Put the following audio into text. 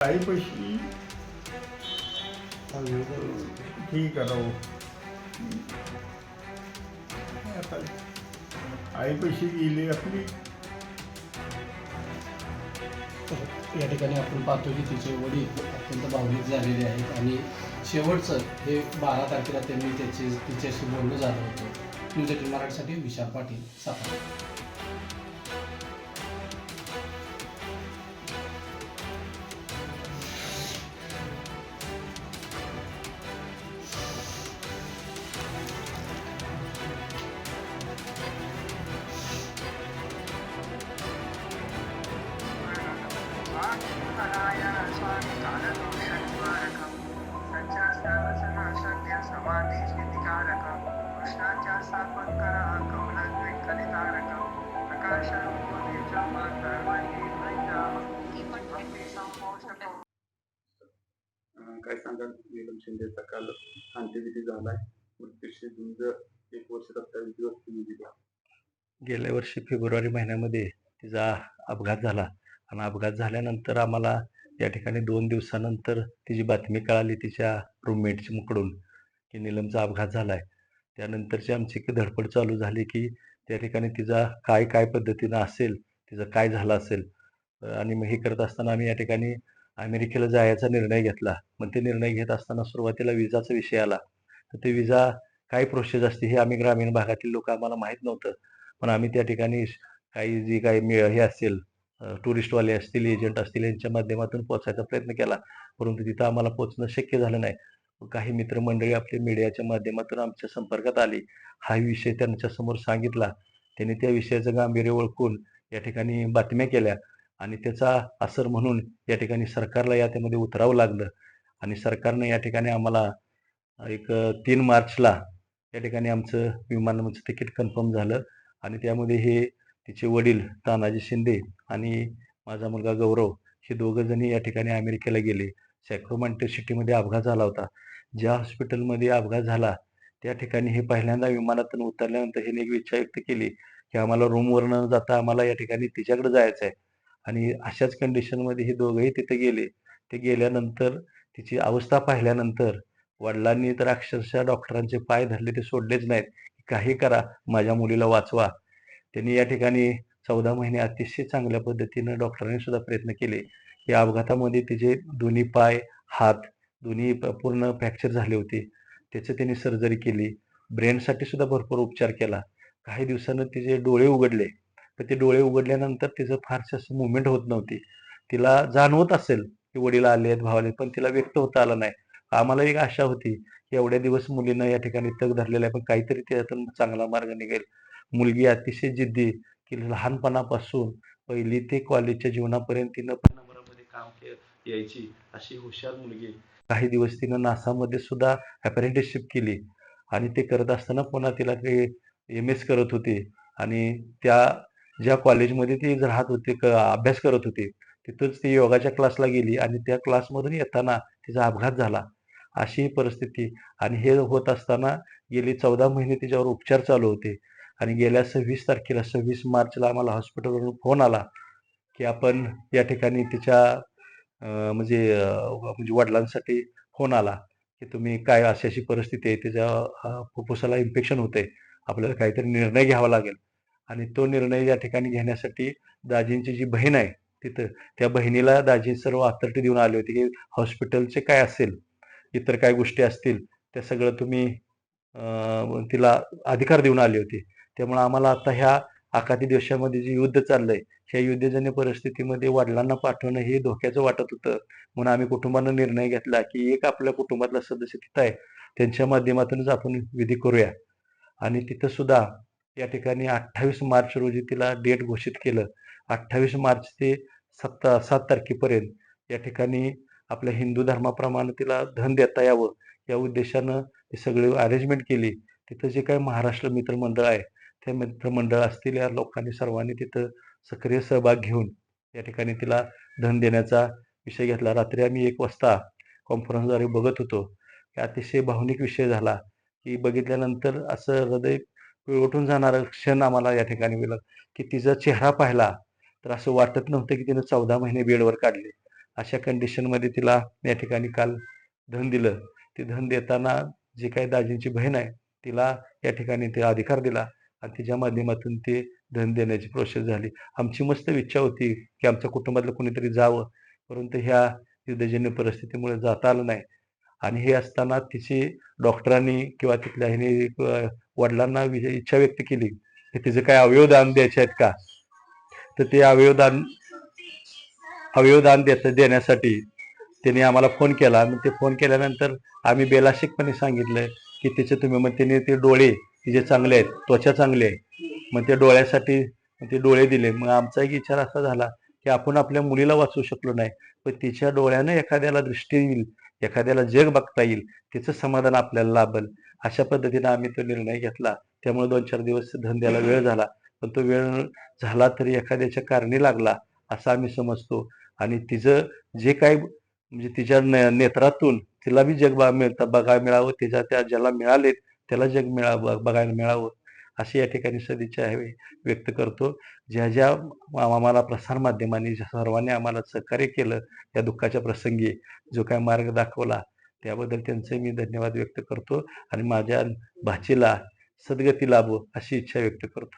आईपाशी ठीक करावं. आता आईपाशी गेली आपली. या ठिकाणी आपण पाहतो की तिचे वडील अत्यंत भावनिक झालेले आहेत आणि शेवटचं हे 12 तारखेला त्यांनी तिच्याशी बोलणं झालं होतं. न्यूज 18 मराठीसाठी विशाल पाटील, सातारा. काय सांगाल? नीलम शिंदेचा काल अंत्यविधी झालाय. मृत्यूशी झुंज 1 वर्ष 27 दिवस तुम्ही दिला. गेल्या वर्षी फेब्रुवारी महिन्यामध्ये तिचा अपघात झाला आणि अपघात झाल्यानंतर आम्हाला या ठिकाणी 2 दिवसानंतर तिची बातमी कळाली तिच्या रूममेटकडून की नीलमचा अपघात झाला आहे. त्यानंतरची आमची धडपड चालू झाली की त्या ठिकाणी तिचा काय पद्धतीनं असेल, तिचं काय झालं असेल. आणि मग हे करत असताना आम्ही या ठिकाणी अमेरिकेला जायचा निर्णय घेतला. मग ते निर्णय घेत असताना सुरुवातीला विजाचा विषय आला. तर ते विजा काय प्रोसेस असते हे आम्ही ग्रामीण भागातील लोक आम्हाला माहीत नव्हतं. पण आम्ही त्या ठिकाणी काही जी काही हे असेल टुरिस्टवाले असतील, एजंट असतील यांच्या माध्यमातून पोहोचायचा प्रयत्न केला. परंतु तिथं आम्हाला पोहोचणं शक्य झालं नाही. काही मित्रमंडळी आपले मीडियाच्या माध्यमातून आमच्या संपर्कात आली. हा विषय त्यांच्यासमोर सांगितला. त्यांनी त्या विषयाचं गांभीर्य ओळखून या ठिकाणी बातम्या केल्या आणि त्याचा असर म्हणून या ठिकाणी सरकारला यामध्ये उतरावं लागलं आणि सरकारनं या ठिकाणी आम्हाला एक 3 मार्चला या ठिकाणी आमचं विमानाचं तिकीट कन्फर्म झालं आणि त्यामध्ये हे तिचे वडील तानाजी शिंदे आणि माझा मुलगा गौरव हे दोघं जणी या ठिकाणी अमेरिकेला गेले. सॅक्रामेंटो सिटीमध्ये अपघात झाला होता. ज्या हॉस्पिटलमध्ये अपघात झाला त्या ठिकाणी हे पहिल्यांदा विमानातून उतरल्यानंतर ह्याने एक इच्छा व्यक्त केली की आम्हाला रूमवर न जाता आम्हाला या ठिकाणी तिच्याकडे जायचं आहे. आणि अशाच कंडिशनमध्ये हे दोघंही तिथे गेले. ते गेल्यानंतर तिची अवस्था पाहिल्यानंतर वडिलांनी तर अक्षरशः डॉक्टरांचे पाय धरले, ते सोडलेच नाहीत. काही करा, माझ्या मुलीला वाचवा. त्यांनी या ठिकाणी 14 महिने अतिशय चांगल्या पद्धतीनं डॉक्टरांनी सुद्धा प्रयत्न केले. या अपघातामध्ये तिचे दोन्ही पाय, हात दोन्ही पूर्ण फ्रॅक्चर झाले होते. त्याचं त्यांनी सर्जरी केली. ब्रेनसाठी सुद्धा भरपूर उपचार केला. काही दिवसानं तिचे डोळे उघडले. तर ते डोळे उघडल्यानंतर तिचं फारसं असं मुवमेंट होत नव्हती. तिला जाणवत असेल की वडील आले आहेत, भाव आले, पण तिला व्यक्त होता आलं नाही. आम्हाला एक आशा होती की एवढ्या दिवस मुलीनं या ठिकाणी तग धरलेला आहे, पण काहीतरी त्यातून चांगला मार्ग निघेल. मुलगी अतिशय जिद्दी की लहानपणापासून पहिली ते कॉलेजच्या जीवनापर्यंत तिनं नंबरामध्ये काम यायची अशी हुशार मुलगी. काही दिवस तिनं नासामध्ये सुद्धा अप्रेंटिसशिप केली आणि ते करत असताना पुन्हा तिला ते MS करत होते आणि त्या ज्या कॉलेजमध्ये ती राहत होती, अभ्यास करत होती, तिथंच ती योगाच्या क्लासला गेली आणि त्या क्लासमधून येताना तिचा अपघात झाला. अशी परिस्थिती आणि हे होत असताना गेली 14 महिने तिच्यावर उपचार चालू होते आणि गेल्या 26 तारखेला 26 मार्चला आम्हाला हॉस्पिटलवरून फोन आला की आपण या ठिकाणी तिच्या म्हणजे वडिलांसाठी फोन आला की तुम्ही काय अशी अशी परिस्थिती आहे, तिच्या फुफ्फुसाला इन्फेक्शन होते, आपल्याला काहीतरी निर्णय घ्यावा लागेल. आणि तो निर्णय या ठिकाणी घेण्यासाठी दाजींची जी बहीण आहे तिथं, त्या बहिणीला दाजी सर्व अथॉरिटी देऊन आले होते की हॉस्पिटलचे काय असेल, इतर काय गोष्टी असतील त्या सगळं तुम्ही तिला अधिकार देऊन आले होते. त्यामुळे आम्हाला आता ह्या आखाती देशामध्ये जे युद्ध चाललंय, ह्या युद्धजन्य परिस्थितीमध्ये वडिलांना पाठवणं हे धोक्याचं वाटत होतं. म्हणून आम्ही कुटुंबानं निर्णय घेतला की एक आपल्या कुटुंबातला सदस्य तिथं आहे, त्यांच्या माध्यमातूनच आपण विधी करूया. आणि तिथं सुद्धा या ठिकाणी 28 मार्च रोजी तिला डेट घोषित केलं. 28 मार्च ते 7 तारखेपर्यंत या ठिकाणी आपल्या हिंदू धर्माप्रमाणे तिला धन देता यावं या उद्देशानं ती सगळी अरेंजमेंट केली. तिथं जे काही महाराष्ट्र मित्रमंडळ आहे, त्या मित्रमंडळ असतील या लोकांनी सर्वांनी तिथं सक्रिय सहभाग घेऊन या ठिकाणी तिला धन देण्याचा विषय घेतला. रात्री आम्ही 1 वाजता कॉन्फरन्सद्वारे बघत होतो की अतिशय भावनिक विषय झाला की बघितल्यानंतर असं हृदय पिळवटून जाणारा क्षण आम्हाला या ठिकाणी मिळाला की तिचा चेहरा पाहिला तर असं वाटत नव्हतं की तिनं 14 महिने बेडवर काढले. अशा कंडिशनमध्ये तिला या ठिकाणी काल धन दिलं. ते धन देताना जी काही दाजींची बहीण आहे तिला या ठिकाणी ते अधिकार दिला आणि तिच्या माध्यमातून ते धन देण्याची प्रोसेस झाली. आमची मस्त इच्छा होती की आमच्या कुटुंबातलं कोणीतरी जावं, परंतु ह्या युद्धजन्य परिस्थितीमुळे जाता आलं नाही. आणि हे असताना तिची डॉक्टरांनी किंवा तिथल्या ह्याने वडिलांना इच्छा व्यक्त केली की तिचं काय अवयव दान द्यायचे आहेत का, तर ते अवयवदान देण्यासाठी त्यांनी आम्हाला फोन केला. मग ते फोन केल्यानंतर आम्ही बेलाशिकपणे सांगितलं की तिचे तुम्ही, मग त्याने ते डोळे तिचे चांगले आहेत, त्वचा चांगली आहे, मग ते डोळ्यासाठी ते डोळे दिले. मग आमचा एक विचार असा झाला की आपण आपल्या मुलीला वाचवू शकलो नाही, पण तिच्या डोळ्यानं एखाद्याला दृष्टी येईल, एखाद्याला जग बघता येईल, तिचं समाधान आपल्याला लाभेल, अशा पद्धतीने आम्ही तो निर्णय घेतला. त्यामुळे 2-4 दिवस धन द्यायला वेळ झाला, पण तो वेळ झाला तरी एखाद्याच्या कारणी लागला असं आम्ही समजतो. आणि तिचं जे काही म्हणजे तिच्या नेत्रातून तिला बी जग बघायला मिळावं, तिच्या त्या ज्याला मिळाले त्याला जग बघायला मिळावं, अशी या ठिकाणी सदिच्छा व्यक्त करतो. ज्या आम्हाला प्रसारमाध्यमांनी सर्वांनी आम्हाला सहकार्य केलं, या दुःखाच्या प्रसंगी जो काय मार्ग दाखवला त्याबद्दल त्यांचे मी धन्यवाद व्यक्त करतो आणि माझ्या भाचीला सद्गती लाभो अशी इच्छा व्यक्त करतो.